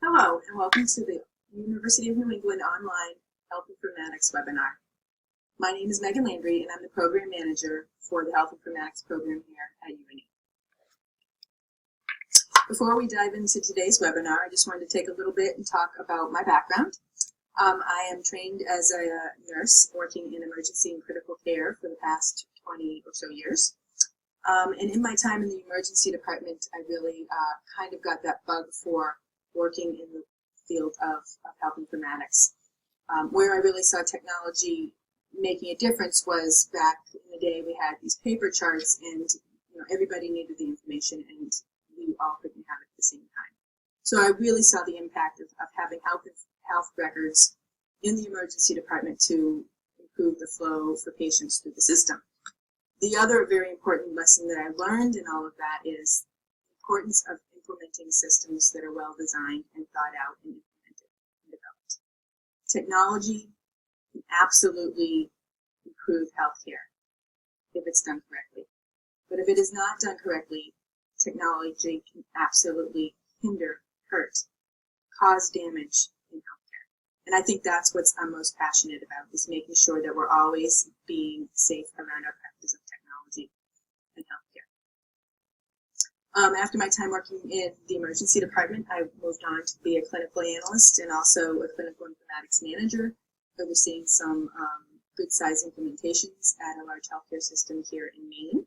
Hello, and welcome to the University of New England online Health Informatics webinar. My name is Megan Landry, and I'm the Program Manager for the Health Informatics program here at UNE. Before we dive into today's webinar, I just wanted to take a little bit and talk about my background. I am trained as a nurse working in emergency and critical care for the past 20 or so years. And in my time in the emergency department, I really kind of got that bug for working in the field of health informatics. Where I really saw technology making a difference was back in the day we had these paper charts, and everybody needed the information and we all couldn't have it at the same time. So I really saw the impact of having health records in the emergency department to improve the flow for patients through the system. The other very important lesson that I learned in all of that is the importance of implementing systems that are well designed and thought out and implemented and developed. Technology can absolutely improve healthcare if it's done correctly. But if it is not done correctly, technology can absolutely hinder, hurt, cause damage in healthcare. And I think that's what I'm most passionate about, is making sure that we're always being safe around our practice of technology and healthcare. After my time working in the emergency department, I moved on to be a clinical analyst and also a clinical informatics manager, overseeing some good-sized implementations at a large healthcare system here in Maine.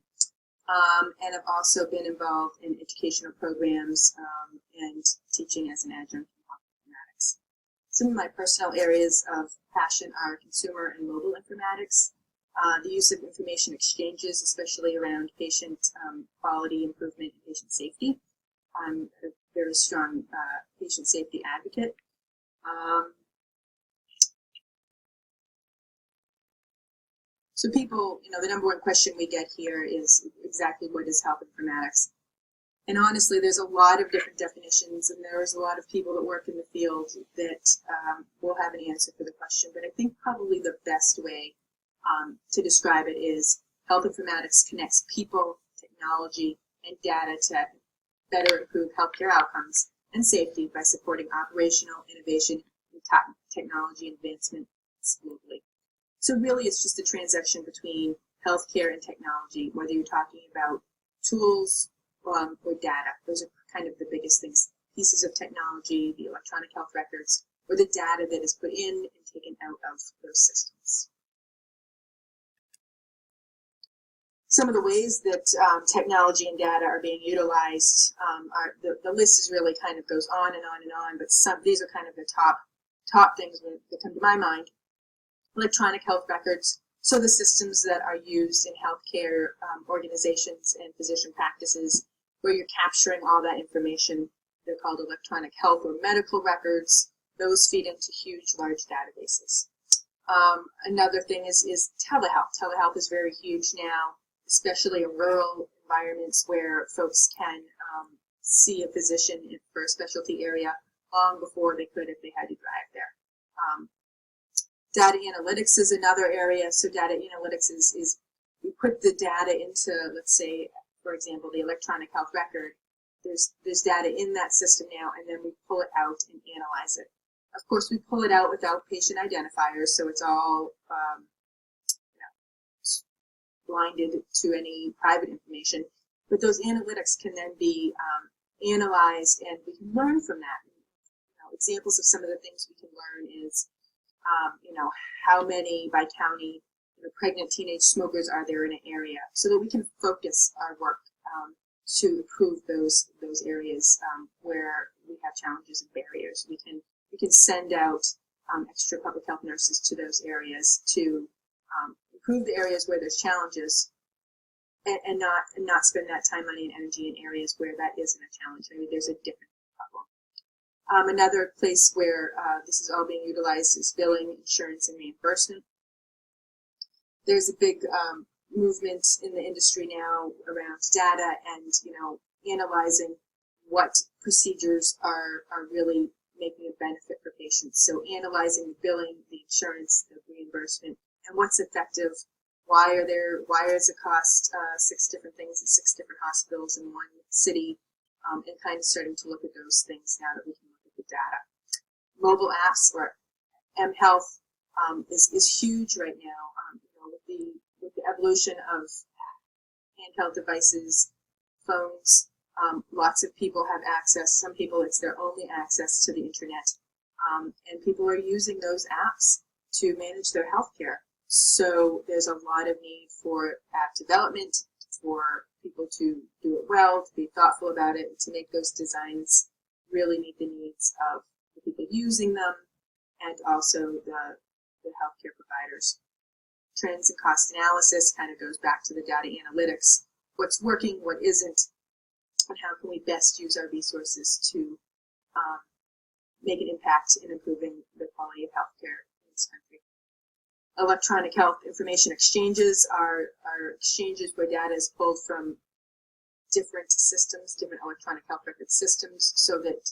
And I've also been involved in educational programs and teaching as an adjunct in health informatics. Some of my personal areas of passion are consumer and mobile informatics, the use of information exchanges, especially around patient quality improvement and patient safety. I'm a very strong patient safety advocate. So people, the number one question we get here is exactly what is health informatics? And honestly, there's a lot of different definitions, and there's a lot of people that work in the field that will have an answer for the question. But I think probably the best way to describe it is health informatics connects people, technology, and data to better improve healthcare outcomes and safety by supporting operational innovation and technology advancements globally. So really, it's just a transaction between healthcare and technology, whether you're talking about tools or data. Those are kind of the biggest things. Pieces of technology, the electronic health records, or the data that is put in and taken out of those systems. Some of the ways that technology and data are being utilized, the list is really kind of goes on and on and on, but these are kind of the top things that come to my mind. Electronic health records, so the systems that are used in healthcare organizations and physician practices, where you're capturing all that information. They're called electronic health or medical records. Those feed into huge, large databases. Another thing is telehealth. Telehealth is very huge now, especially in rural environments where folks can see a physician for a specialty area long before they could if they had to drive there. Data analytics is another area. So data analytics is we put the data into, let's say, for example, the electronic health record. There's data in that system now, and then we pull it out and analyze it. Of course, we pull it out without patient identifiers, so it's all blinded to any private information. But those analytics can then be analyzed, and we can learn from that. Examples of some of the things we can learn is how many by county pregnant teenage smokers are there in an area, so that we can focus our work to improve those areas where we have challenges and barriers. We can send out extra public health nurses to those areas to improve the areas where there's challenges, and not spend that time, money, and energy in areas where that isn't a challenge. I mean, there's a different problem. Another place where this is all being utilized is billing, insurance, and reimbursement. There's a big movement in the industry now around data and analyzing what procedures are really making a benefit for patients. So analyzing the billing, the insurance, the reimbursement, and what's effective. Why does it cost 6 different things in 6 different hospitals in one city? And kind of starting to look at those things now that we can look at the data. Mobile apps or mHealth is huge right now. With the evolution of handheld devices, phones, lots of people have access. Some people, it's their only access to the internet. And people are using those apps to manage their healthcare. So there's a lot of need for app development, for people to do it well, to be thoughtful about it, and to make those designs really meet the needs of the people using them and also the healthcare providers. Trends and cost analysis kind of goes back to the data analytics. What's working, what isn't, and how can we best use our resources to make an impact in improving the quality of healthcare in this country. Electronic health information exchanges are exchanges where data is pulled from different systems, different electronic health record systems, so that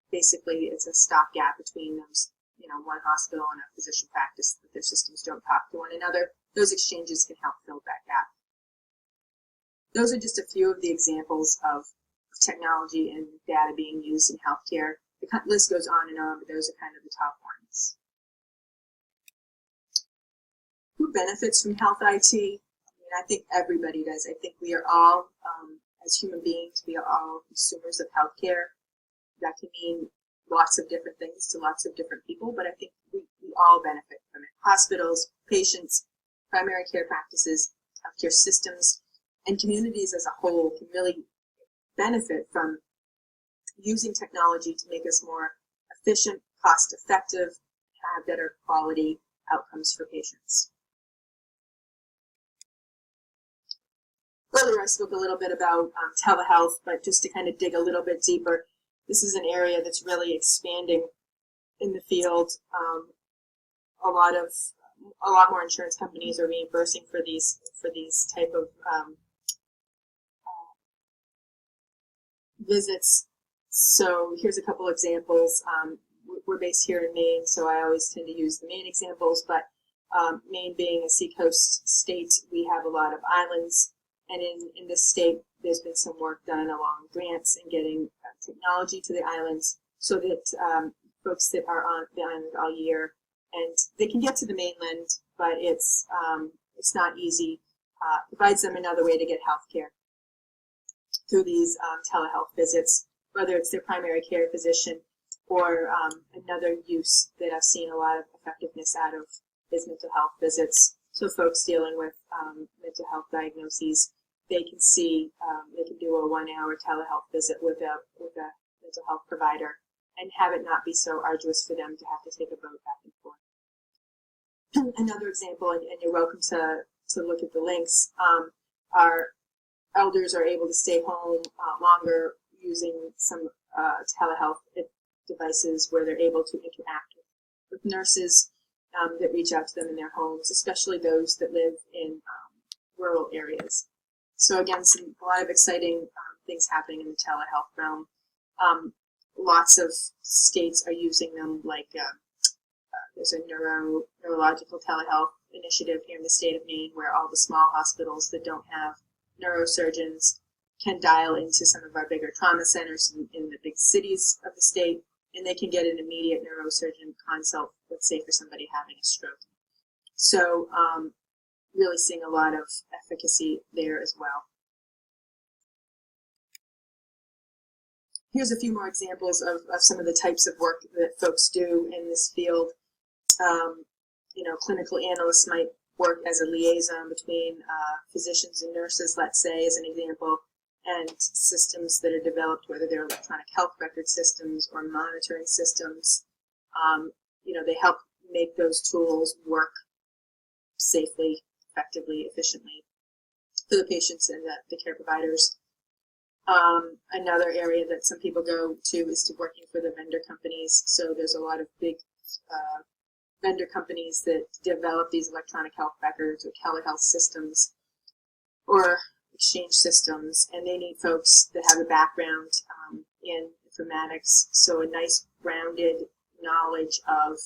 basically it's a stopgap between those, one hospital and a physician practice, that their systems don't talk to one another. Those exchanges can help fill that gap. Those are just a few of the examples of technology and data being used in healthcare. The list goes on, but those are kind of the top ones. Who benefits from health IT? I think everybody does. I think we are all, as human beings, we are all consumers of healthcare. That can mean lots of different things to lots of different people, but I think we all benefit from it. Hospitals, patients, primary care practices, healthcare systems, and communities as a whole can really benefit from using technology to make us more efficient, cost-effective, have better quality outcomes for patients. Earlier I spoke a little bit about telehealth, but just to kind of dig a little bit deeper, this is an area that's really expanding in the field. A lot more insurance companies are reimbursing for these type of visits. So here's a couple examples. We're based here in Maine, so I always tend to use the Maine examples, but Maine being a seacoast state, we have a lot of islands, and in this state, there's been some work done along grants and getting technology to the islands so that folks that are on the island all year, and they can get to the mainland, but it's not easy. Provides them another way to get health care through these telehealth visits, whether it's their primary care physician or another use that I've seen a lot of effectiveness out of is mental health visits. So folks dealing with mental health diagnoses, they can do a 1-hour telehealth visit with a mental health provider and have it not be so arduous for them to have to take a boat back and forth. Another example, and you're welcome to look at the links, our elders are able to stay home longer using some telehealth devices where they're able to interact with nurses that reach out to them in their homes, especially those that live in rural areas. So again, a lot of exciting things happening in the telehealth realm. Lots of states are using them, like there's a neurological telehealth initiative here in the state of Maine where all the small hospitals that don't have neurosurgeons can dial into some of our bigger trauma centers in the big cities of the state, and they can get an immediate neurosurgeon consult, let's say for somebody having a stroke. So really seeing a lot of efficacy there as well. Here's a few more examples of some of the types of work that folks do in this field. Clinical analysts might work as a liaison between physicians and nurses, let's say, as an example, and systems that are developed, whether they're electronic health record systems or monitoring systems. They help make those tools work safely, effectively, efficiently for the patients and the care providers. Another area that some people go to is to working for the vendor companies. So there's a lot of big vendor companies that develop these electronic health records or telehealth systems or exchange systems, and they need folks that have a background in informatics, so a nice rounded knowledge of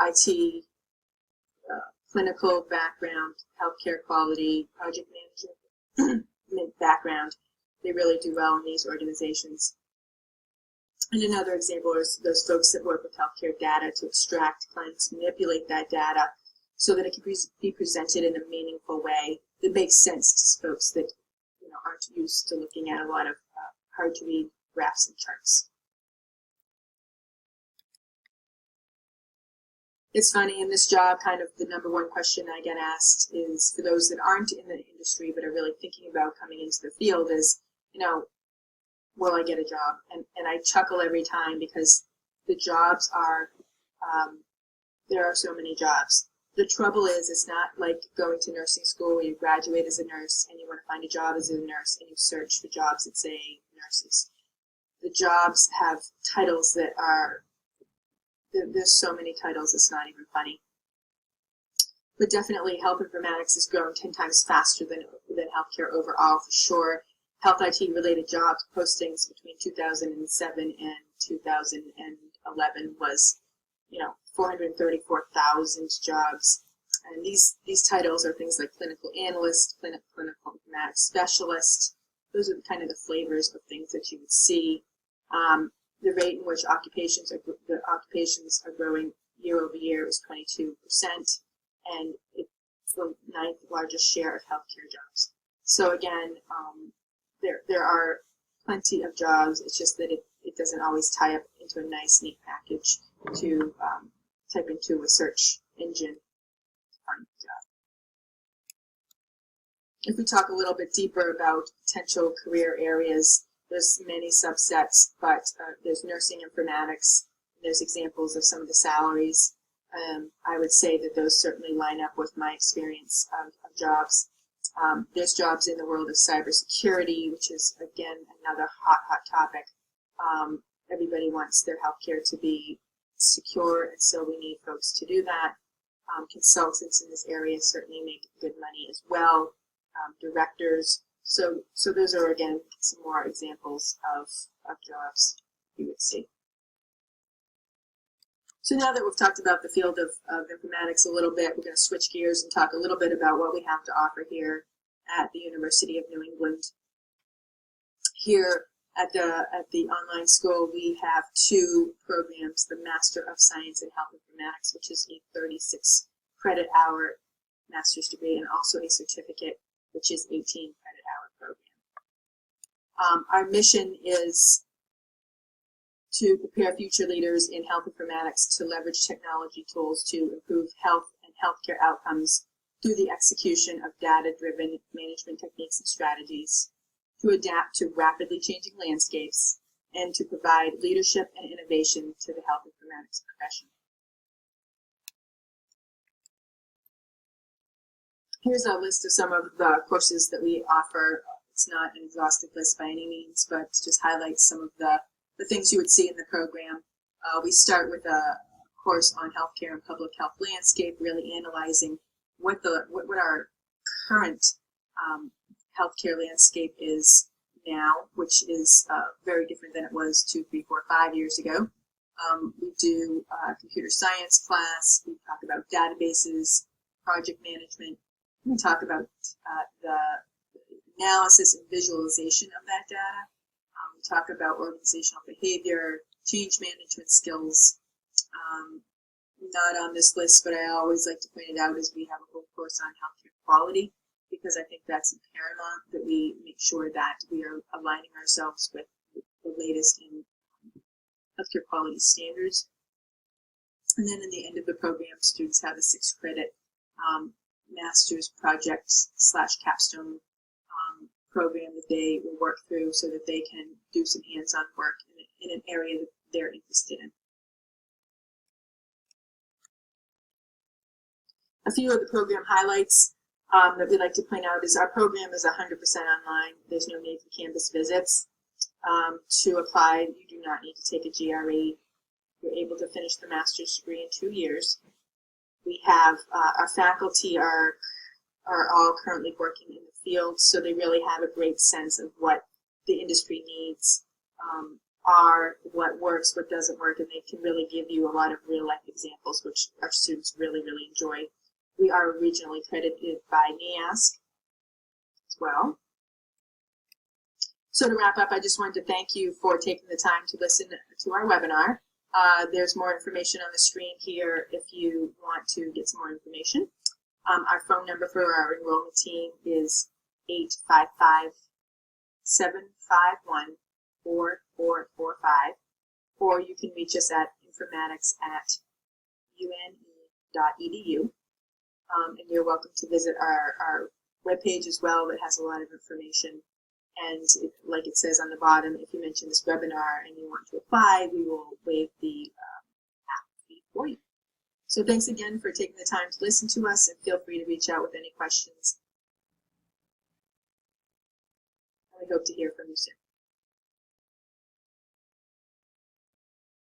IT, clinical background, healthcare quality, project management background. They really do well in these organizations. And another example is those folks that work with healthcare data to extract claims, manipulate that data so that it can be presented in a meaningful way that makes sense to folks that aren't used to looking at a lot of hard to read graphs and charts. It's funny, in this job, kind of the number one question I get asked is, for those that aren't in the industry but are really thinking about coming into the field, is, will I get a job? And I chuckle every time because the jobs are, there are so many jobs. The trouble is, it's not like going to nursing school where you graduate as a nurse and you want to find a job as a nurse and you search for jobs that say nurses. The jobs have titles that are, there's so many titles, it's not even funny. But definitely health informatics has grown 10 times faster than healthcare overall, for sure. Health IT related jobs postings between 2007 and 2011 was, 434,000 jobs. And these titles are things like clinical analyst, clinical informatics specialist. Those are kind of the flavors of things that you would see. The rate in which occupations are growing year over year is 22%, and it's the 9th largest share of healthcare jobs. So again, there are plenty of jobs. It's just that it doesn't always tie up into a nice, neat package to type into a search engine to find a job. If we talk a little bit deeper about potential career areas, there's many subsets, but there's nursing informatics. There's examples of some of the salaries. I would say that those certainly line up with my experience of jobs. There's jobs in the world of cybersecurity, which is, again, another hot topic. Everybody wants their healthcare to be secure, and so we need folks to do that. Consultants in this area certainly make good money as well. Directors. So those are, again, some more examples of jobs you would see. So now that we've talked about the field of informatics a little bit, we're going to switch gears and talk a little bit about what we have to offer here at the University of New England. Here at the online school, we have 2 programs, the Master of Science in Health Informatics, which is a 36 credit hour master's degree, and also a certificate, which is 18 credit hour program. Our mission is to prepare future leaders in health informatics to leverage technology tools to improve health and healthcare outcomes through the execution of data-driven management techniques and strategies, to adapt to rapidly changing landscapes, and to provide leadership and innovation to the health informatics profession. Here's a list of some of the courses that we offer. It's not an exhaustive list by any means, but just highlights some of the things you would see in the program. We start with a course on healthcare and public health landscape, really analyzing what our current healthcare landscape is now, which is very different than it was 2, 3, 4, 5 years ago. We do a computer science class. We talk about databases, project management. We talk about the analysis and visualization of that data. We talk about organizational behavior, change management skills. Not on this list, but I always like to point it out, is we have a whole course on healthcare quality, because I think that's paramount that we make sure that we are aligning ourselves with the latest in healthcare quality standards. And then in the end of the program, students have a 6 credit master's project / capstone program that they will work through so that they can do some hands-on work in an area that they're interested in. A few of the program highlights that we'd like to point out is our program is 100% online. There's no need for campus visits. To apply, you do not need to take a GRE. You're able to finish the master's degree in 2 years. We have our faculty are all currently working in the field, so they really have a great sense of what the industry needs are, what works, what doesn't work, and they can really give you a lot of real-life examples, which our students really, really enjoy. We are regionally accredited by NEASC as well. So to wrap up, I just wanted to thank you for taking the time to listen to our webinar. There's more information on the screen here if you want to get some more information. Our phone number for our enrollment team is 855-751-4445, or you can reach us at informatics@une.edu. And you're welcome to visit our webpage as well that has a lot of information. And like it says on the bottom, if you mention this webinar and you want to apply, we will waive the app fee for you. So thanks again for taking the time to listen to us, and feel free to reach out with any questions. We hope to hear from you soon.